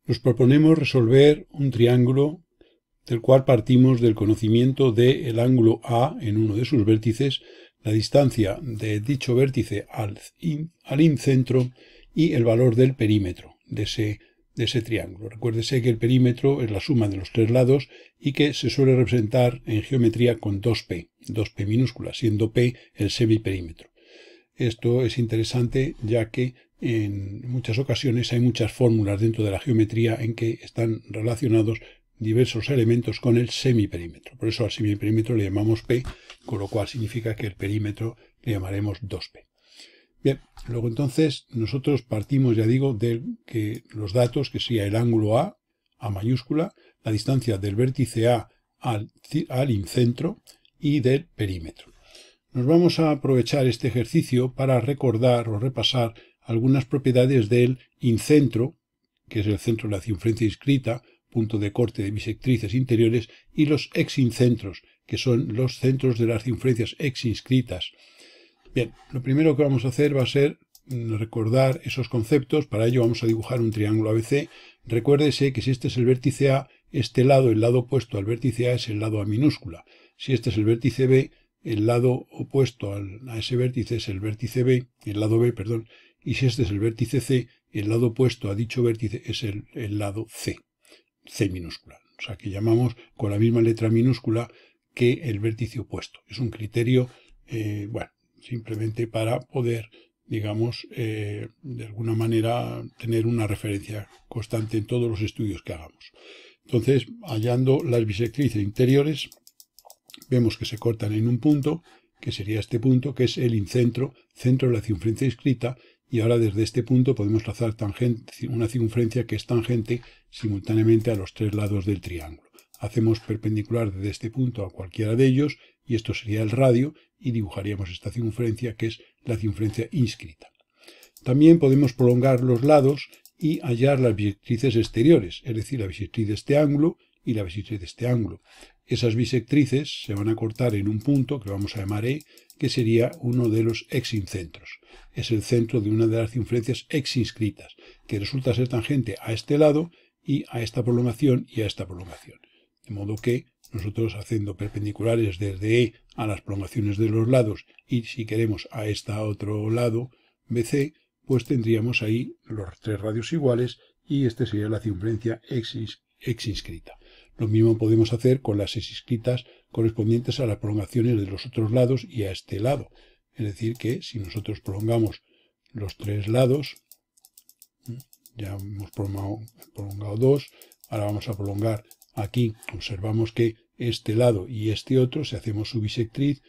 Nos proponemos resolver un triángulo del cual partimos del conocimiento del ángulo A en uno de sus vértices, la distancia de dicho vértice al incentro y el valor del perímetro de ese triángulo. Recuérdese que el perímetro es la suma de los tres lados y que se suele representar en geometría con 2p minúscula, siendo p el semiperímetro. Esto es interesante ya que en muchas ocasiones hay muchas fórmulas dentro de la geometría en que están relacionados diversos elementos con el semiperímetro. Por eso al semiperímetro le llamamos P, con lo cual significa que el perímetro le llamaremos 2P. Bien, luego entonces nosotros partimos, ya digo, de que los datos, que sería el ángulo A mayúscula, la distancia del vértice A al incentro y del perímetro. Nos vamos a aprovechar este ejercicio para recordar o repasar algunas propiedades del incentro, que es el centro de la circunferencia inscrita, punto de corte de bisectrices interiores, y los exincentros, que son los centros de las circunferencias exinscritas. Bien, lo primero que vamos a hacer va a ser recordar esos conceptos. Para ello vamos a dibujar un triángulo ABC. Recuérdese que si este es el vértice A, este lado, el lado opuesto al vértice A, es el lado A minúscula. Si este es el vértice B, el lado opuesto a ese vértice es el vértice B, el lado B, perdón, y si este es el vértice C, el lado opuesto a dicho vértice es el lado C, C minúscula. O sea, que llamamos con la misma letra minúscula que el vértice opuesto. Es un criterio, bueno, simplemente para poder, digamos, de alguna manera tener una referencia constante en todos los estudios que hagamos. Entonces, hallando las bisectrices interiores, vemos que se cortan en un punto, que sería este punto, que es el incentro, centro de la circunferencia inscrita, y ahora desde este punto podemos trazar una circunferencia que es tangente simultáneamente a los tres lados del triángulo. Hacemos perpendicular desde este punto a cualquiera de ellos, y esto sería el radio, y dibujaríamos esta circunferencia que es la circunferencia inscrita. También podemos prolongar los lados y hallar las bisectrices exteriores, es decir, la bisectriz de este ángulo y la bisectriz de este ángulo. Esas bisectrices se van a cortar en un punto que vamos a llamar E, que sería uno de los exincentros. Es el centro de una de las circunferencias exinscritas, que resulta ser tangente a este lado y a esta prolongación y a esta prolongación. De modo que nosotros, haciendo perpendiculares desde E a las prolongaciones de los lados y, si queremos, a este otro lado, BC, pues tendríamos ahí los tres radios iguales y esta sería la circunferencia exinscrita. Lo mismo podemos hacer con las exinscritas correspondientes a las prolongaciones de los otros lados y a este lado. Es decir, que si nosotros prolongamos los tres lados, ya hemos prolongado dos, ahora vamos a prolongar aquí, observamos que este lado y este otro, si hacemos su bisectriz,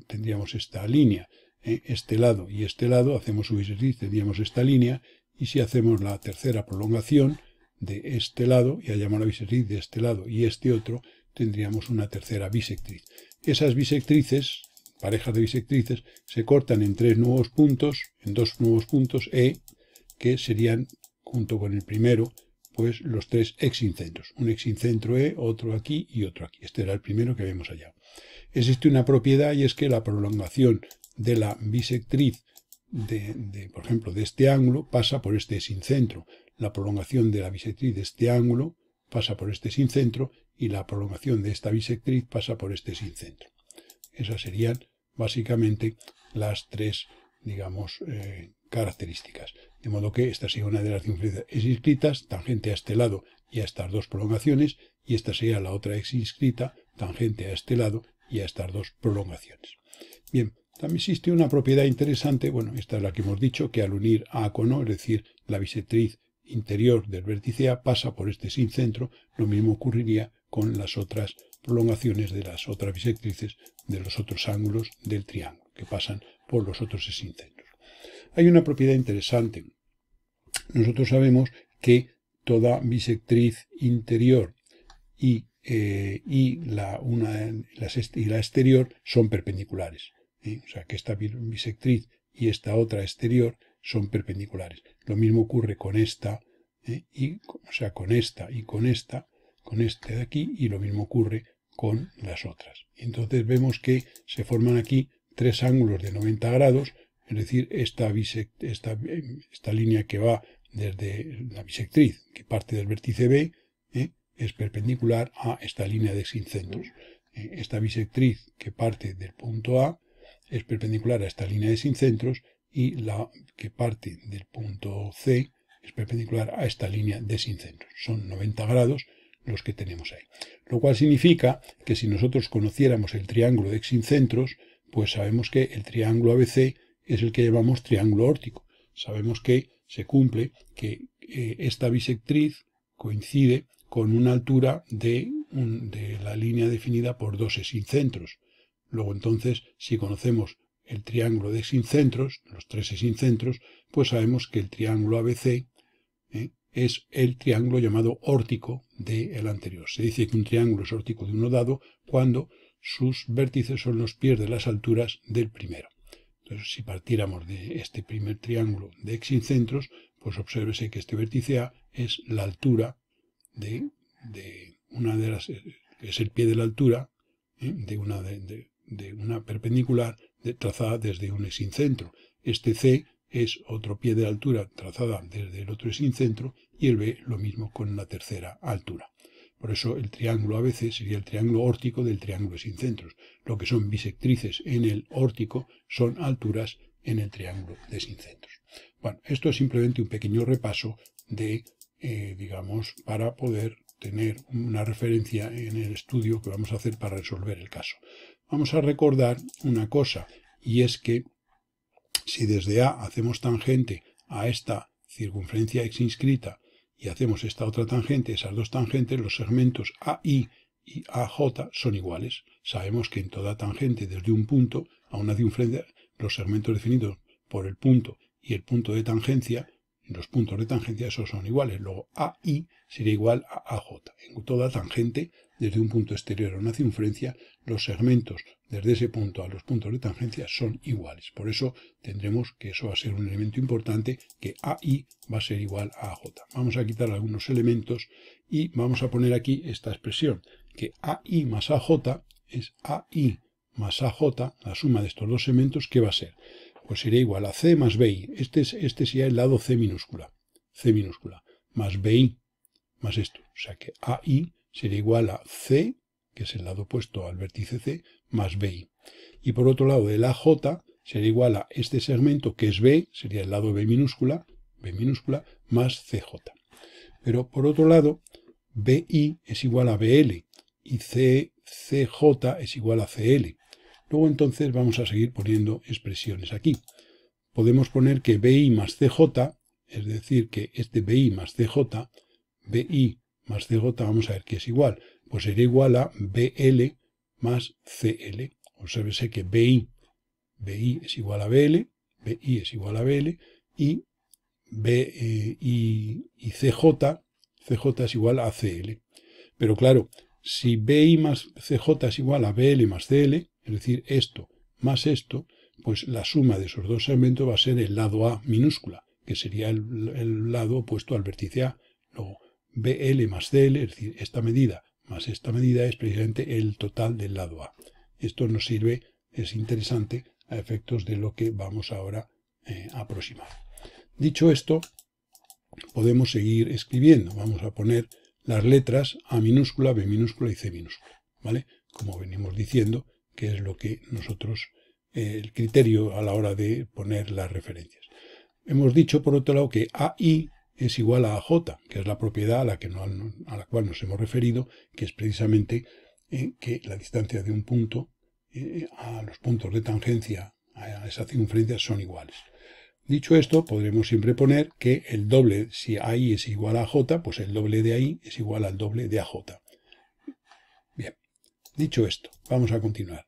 tendríamos esta línea. Este lado y este lado, hacemos su bisectriz, tendríamos esta línea, y si hacemos la tercera prolongación de este lado y hallamos la bisectriz de este lado y este otro, tendríamos una tercera bisectriz. Esas bisectrices, parejas de bisectrices, se cortan en tres nuevos puntos, en dos nuevos puntos E, que serían, junto con el primero, pues los tres exincentros. Un exincentro E, otro aquí y otro aquí. Este era el primero que habíamos hallado. Existe una propiedad, y es que la prolongación de la bisectriz por ejemplo, de este ángulo pasa por este exincentro. La prolongación de la bisectriz de este ángulo pasa por este exincentro y la prolongación de esta bisectriz pasa por este exincentro. Esas serían básicamente las tres, digamos, características. De modo que esta sería una de las circunferencias exinscritas, tangente a este lado y a estas dos prolongaciones, y esta sería la otra exinscrita, tangente a este lado y a estas dos prolongaciones. Bien, también existe una propiedad interesante, bueno, esta es la que hemos dicho, que al unir A con O, es decir, la bisectriz interior del vértice A pasa por este exincentro, lo mismo ocurriría con las otras prolongaciones de las otras bisectrices de los otros ángulos del triángulo, que pasan por los otros exincentros. Hay una propiedad interesante. Nosotros sabemos que toda bisectriz interior y la exterior son perpendiculares. O sea, que esta bisectriz y esta otra exterior son perpendiculares. Lo mismo ocurre con esta, o sea, con esta y con esta, con este de aquí, y lo mismo ocurre con las otras. Entonces vemos que se forman aquí tres ángulos de 90 grados, es decir, esta línea que va desde la bisectriz que parte del vértice B, es perpendicular a esta línea de sincentros. Esta bisectriz que parte del punto A es perpendicular a esta línea de sincentros y la que parte del punto C es perpendicular a esta línea de sincentros. Son 90 grados los que tenemos ahí. Lo cual significa que si nosotros conociéramos el triángulo de sincentros, pues sabemos que el triángulo ABC es el que llamamos triángulo óptico. Sabemos que se cumple que esta bisectriz coincide con una altura de la línea definida por dos sincentros. Luego entonces, si conocemos el triángulo de sincentros, los tres sincentros, pues sabemos que el triángulo ABC es el triángulo llamado órtico del anterior. Se dice que un triángulo es órtico de uno dado cuando sus vértices son los pies de las alturas del primero. Entonces, si partiéramos de este primer triángulo de sincentros, pues obsérvese que este vértice A es la altura de una de las, es el pie de la altura de una perpendicular trazada desde un sincentro. Este C es otro pie de la altura trazada desde el otro sincentro y el B lo mismo con la tercera altura. Por eso el triángulo ABC sería el triángulo órtico del triángulo de sincentros. Lo que son bisectrices en el órtico son alturas en el triángulo de sincentros. Bueno, esto es simplemente un pequeño repaso de, digamos, para poder tener una referencia en el estudio que vamos a hacer para resolver el caso. Vamos a recordar una cosa, y es que si desde A hacemos tangente a esta circunferencia X inscrita y hacemos esta otra tangente, esas dos tangentes, los segmentos AI y AJ son iguales. Sabemos que en toda tangente desde un punto a una circunferencia, los segmentos definidos por el punto y el punto de tangencia, los puntos de tangencia, esos son iguales. Luego AI sería igual a AJ. En toda tangente, desde un punto exterior a una circunferencia, los segmentos desde ese punto a los puntos de tangencia son iguales. Por eso tendremos que eso va a ser un elemento importante, que AI va a ser igual a AJ. Vamos a quitar algunos elementos y vamos a poner aquí esta expresión, que AI más AJ es AI más AJ, la suma de estos dos elementos, ¿qué va a ser? Pues sería igual a C más BI. Este sería el lado C minúscula, más BI, más esto. O sea que AI sería igual a C, que es el lado opuesto al vértice C, más BI. Y por otro lado, el AJ sería igual a este segmento, que es B, sería el lado B minúscula, más CJ. Pero por otro lado, BI es igual a BL y CJ es igual a CL. Luego entonces vamos a seguir poniendo expresiones aquí. Podemos poner que BI más CJ, es decir, que este BI más CJ, BI más CJ, vamos a ver que es igual. Pues sería igual a BL más CL. Obsérvese que BI es igual a BL, BI es igual a BL y CJ es igual a CL. Pero claro, si BI más CJ es igual a BL más CL, es decir, esto más esto, pues la suma de esos dos segmentos va a ser el lado A minúscula, que sería el lado opuesto al vértice A. Luego, BL más CL, es decir, esta medida más esta medida es precisamente el total del lado A. Esto nos sirve, es interesante a efectos de lo que vamos ahora a aproximar. Dicho esto, podemos seguir escribiendo. Vamos a poner las letras A minúscula, B minúscula y C minúscula, ¿vale? Como venimos diciendo, que es lo que nosotros, el criterio a la hora de poner las referencias. Hemos dicho, por otro lado, que AI es igual a AJ, que es la propiedad a la cual nos hemos referido, que es precisamente que la distancia de un punto a los puntos de tangencia a esa circunferencia son iguales. Dicho esto, podremos siempre poner que el doble, si AI es igual a AJ, pues el doble de AI es igual al doble de AJ. Bien, dicho esto, vamos a continuar.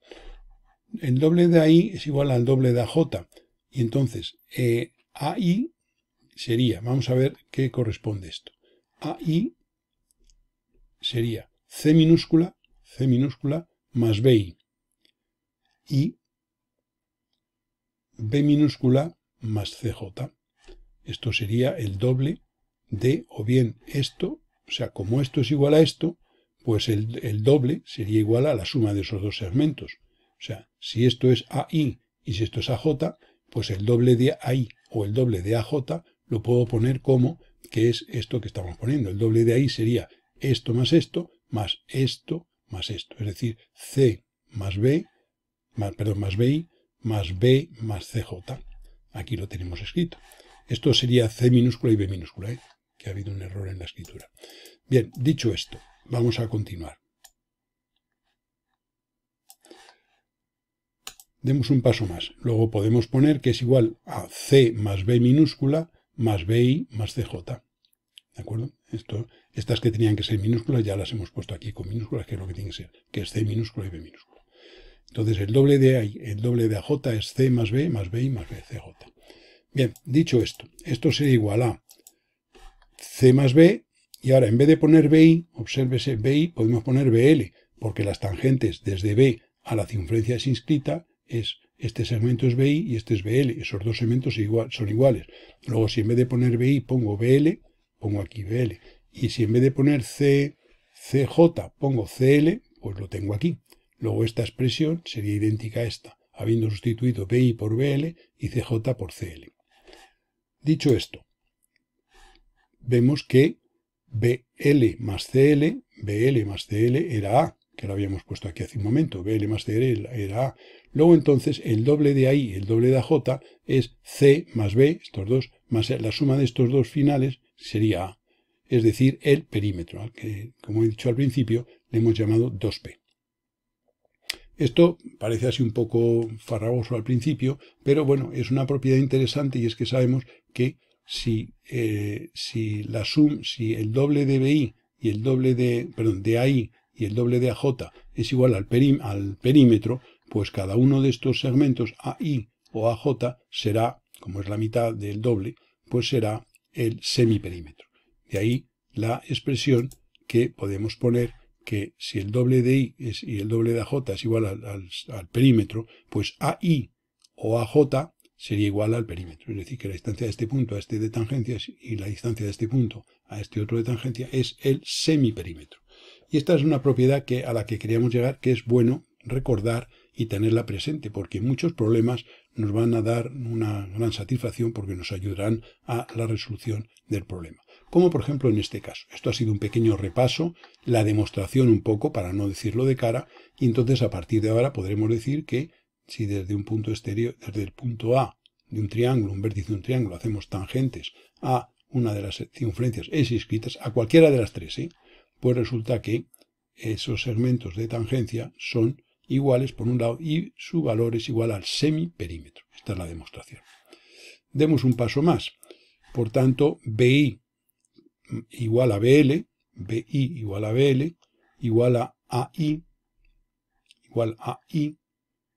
El doble de AI es igual al doble de AJ, y entonces AI sería, vamos a ver qué corresponde esto. AI sería C minúscula más BI y B minúscula más CJ. Esto sería el doble de, o bien esto, o sea, como esto es igual a esto, pues el doble sería igual a la suma de esos dos segmentos. O sea, si esto es AI y si esto es AJ, pues el doble de AI o el doble de AJ lo puedo poner como que es esto que estamos poniendo. El doble de ahí sería esto, más es decir, C más B, más BI, más B más CJ. Aquí lo tenemos escrito. Esto sería C minúscula y B minúscula, que ha habido un error en la escritura. Bien, dicho esto, vamos a continuar. Demos un paso más. Luego podemos poner que es igual a C más B minúscula más BI más CJ. ¿De acuerdo? Estas que tenían que ser minúsculas ya las hemos puesto aquí con minúsculas, que es lo que tiene que ser, que es C minúscula y B minúscula. Entonces el doble de ahí, el doble de AJ es C más B más BI más B, CJ. Bien, dicho esto, esto sería igual a C más B, y ahora en vez de poner BI, obsérvese BI, podemos poner BL, porque las tangentes desde B a la circunferencia inscrita es este segmento es BI y este es BL, esos dos segmentos son iguales. Luego si en vez de poner BI pongo BL, pongo aquí BL, y si en vez de poner CJ pongo CL, pues lo tengo aquí. Luego esta expresión sería idéntica a esta, habiendo sustituido BI por BL y CJ por CL. Dicho esto, vemos que BL más CL era A, que lo habíamos puesto aquí hace un momento. BL más CL era A. Luego entonces el doble de ahí, el doble de AJ, es C más B, estos dos, más la suma de estos dos finales sería A. Es decir, el perímetro, que como he dicho al principio, le hemos llamado 2P. Esto parece así un poco farragoso al principio, pero bueno, es una propiedad interesante y es que sabemos que si el doble de BI y el doble de AI y el doble de AJ es igual al perímetro, pues cada uno de estos segmentos AI o AJ será, como es la mitad del doble, pues será el semiperímetro. De ahí la expresión que podemos poner que si el doble de I y el doble de AJ es igual al perímetro, pues AI o AJ sería igual al perímetro. Es decir, que la distancia de este punto a este de tangencia y la distancia de este punto a este otro de tangencia es el semiperímetro. Y esta es una propiedad a la que queríamos llegar, que es bueno recordar y tenerla presente, porque muchos problemas nos van a dar una gran satisfacción porque nos ayudarán a la resolución del problema. Como por ejemplo en este caso. Esto ha sido un pequeño repaso, la demostración un poco, para no decirlo de cara, y entonces a partir de ahora podremos decir que si desde un punto exterior, desde el punto A de un triángulo, un vértice de un triángulo, hacemos tangentes a una de las circunferencias S inscritas, a cualquiera de las tres, pues resulta que esos segmentos de tangencia son iguales por un lado y su valor es igual al semiperímetro. Esta es la demostración. Demos un paso más. Por tanto, BI igual a BL, BI igual a BL, igual a AI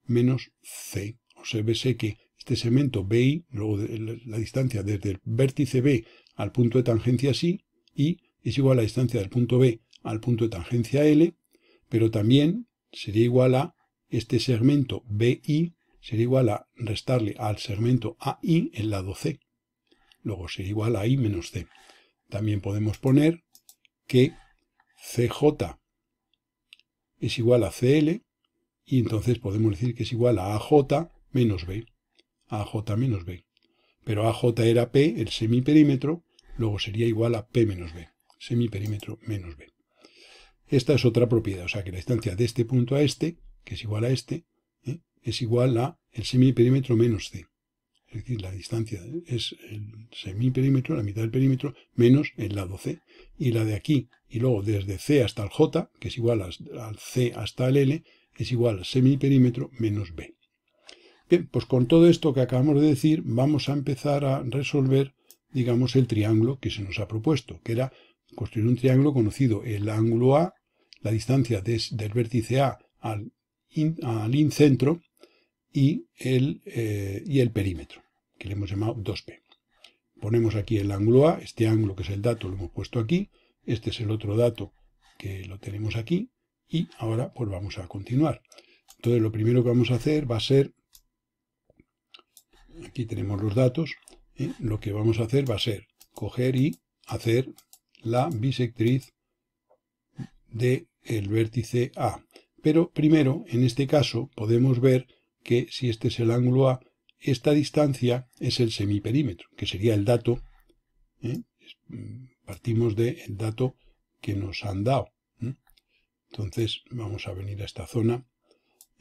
menos C. Obsérvese que este segmento BI, luego la distancia desde el vértice B al punto de tangencia sí, y es igual a la distancia del punto B al punto de tangencia L, pero también sería igual a este segmento BI, sería igual a restarle al segmento AI el lado C. Luego sería igual a I menos C. También podemos poner que CJ es igual a CL y entonces podemos decir que es igual a AJ menos B. AJ menos B. Pero AJ era P, el semiperímetro, luego sería igual a P menos B. Semiperímetro menos B. Esta es otra propiedad, o sea que la distancia de este punto a este, que es igual a este, es igual a el semiperímetro menos C. Es decir, la distancia es el semiperímetro, la mitad del perímetro, menos el lado C. Y la de aquí, y luego desde C hasta el J, que es igual al C hasta el L, es igual al semiperímetro menos B. Bien, pues con todo esto que acabamos de decir, vamos a empezar a resolver, digamos, el triángulo que se nos ha propuesto, que era construir un triángulo conocido el ángulo A, la distancia del vértice A al incentro, y el perímetro, que le hemos llamado 2P. Ponemos aquí el ángulo A, este ángulo que es el dato lo hemos puesto aquí, este es el otro dato que lo tenemos aquí, y ahora pues vamos a continuar. Entonces lo primero que vamos a hacer va a ser, aquí tenemos los datos, lo que vamos a hacer va a ser coger y hacer la bisectriz del vértice A. Pero primero, en este caso, podemos ver que si este es el ángulo A, esta distancia es el semiperímetro, que sería el dato Partimos del dato que nos han dado. Entonces vamos a venir a esta zona.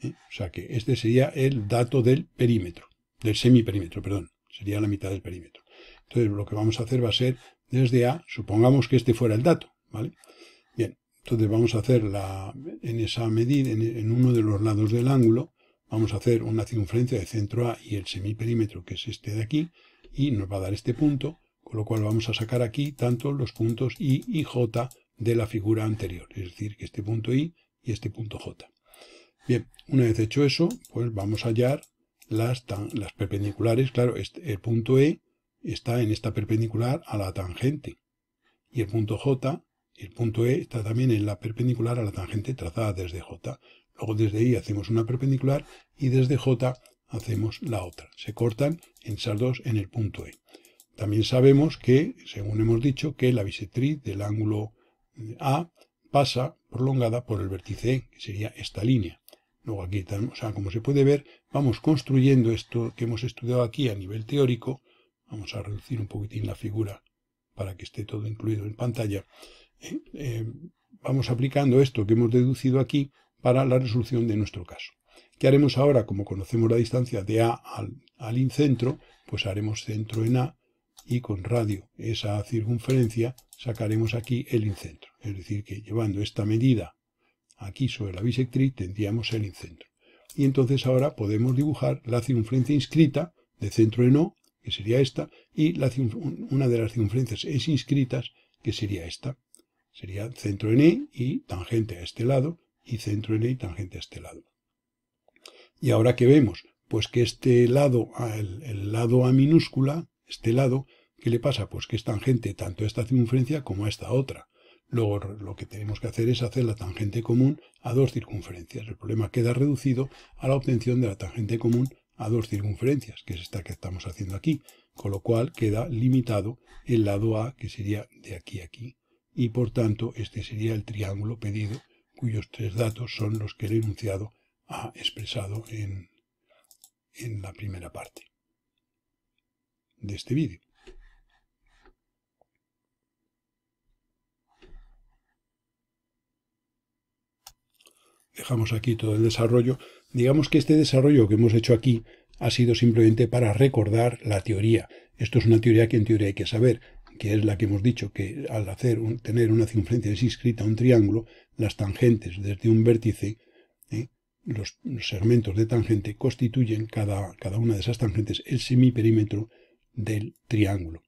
O sea que este sería el dato del perímetro, del semiperímetro, perdón. Sería la mitad del perímetro. Entonces lo que vamos a hacer va a ser desde A, supongamos que este fuera el dato, ¿vale? Bien, entonces vamos a hacer en esa medida, en uno de los lados del ángulo, vamos a hacer una circunferencia de centro A y el semiperímetro, que es este de aquí, y nos va a dar este punto, con lo cual vamos a sacar aquí tanto los puntos I y J de la figura anterior, es decir, que este punto I y este punto J. Bien, una vez hecho eso, pues vamos a hallar las perpendiculares. Claro, el punto E está en esta perpendicular a la tangente, y el punto J, el punto E está también en la perpendicular a la tangente trazada desde J. Luego desde I hacemos una perpendicular y desde J hacemos la otra. Se cortan en esas dos en el punto E. También sabemos que, según hemos dicho, que la bisectriz del ángulo A pasa prolongada por el vértice E, que sería esta línea. Luego aquí, o sea, como se puede ver, vamos construyendo esto que hemos estudiado aquí a nivel teórico. Vamos a reducir un poquitín la figura para que esté todo incluido en pantalla. Vamos aplicando esto que hemos deducido aquí para la resolución de nuestro caso. ¿Qué haremos ahora? Como conocemos la distancia de A al incentro, pues haremos centro en A y con radio esa circunferencia sacaremos aquí el incentro. Es decir, que llevando esta medida aquí sobre la bisectriz tendríamos el incentro. Y entonces ahora podemos dibujar la circunferencia inscrita de centro en O, que sería esta, y una de las circunferencias es inscritas, que sería esta. Sería centro en E y tangente a este lado, y centro en E y tangente a este lado. Y ahora, ¿qué vemos? Pues que este lado, el lado A minúscula, este lado, ¿qué le pasa? Pues que es tangente tanto a esta circunferencia como a esta otra. Luego lo que tenemos que hacer es hacer la tangente común a dos circunferencias. El problema queda reducido a la obtención de la tangente común a dos circunferencias, que es esta que estamos haciendo aquí, con lo cual queda limitado el lado A, que sería de aquí a aquí. Y por tanto, este sería el triángulo pedido, cuyos tres datos son los que el enunciado ha expresado en la primera parte de este vídeo. Dejamos aquí todo el desarrollo. Digamos que este desarrollo que hemos hecho aquí ha sido simplemente para recordar la teoría. Esto es una teoría que en teoría hay que saber, que es la que hemos dicho, que al tener una circunferencia inscrita a un triángulo, las tangentes desde un vértice, los segmentos de tangente constituyen cada una de esas tangentes el semiperímetro del triángulo.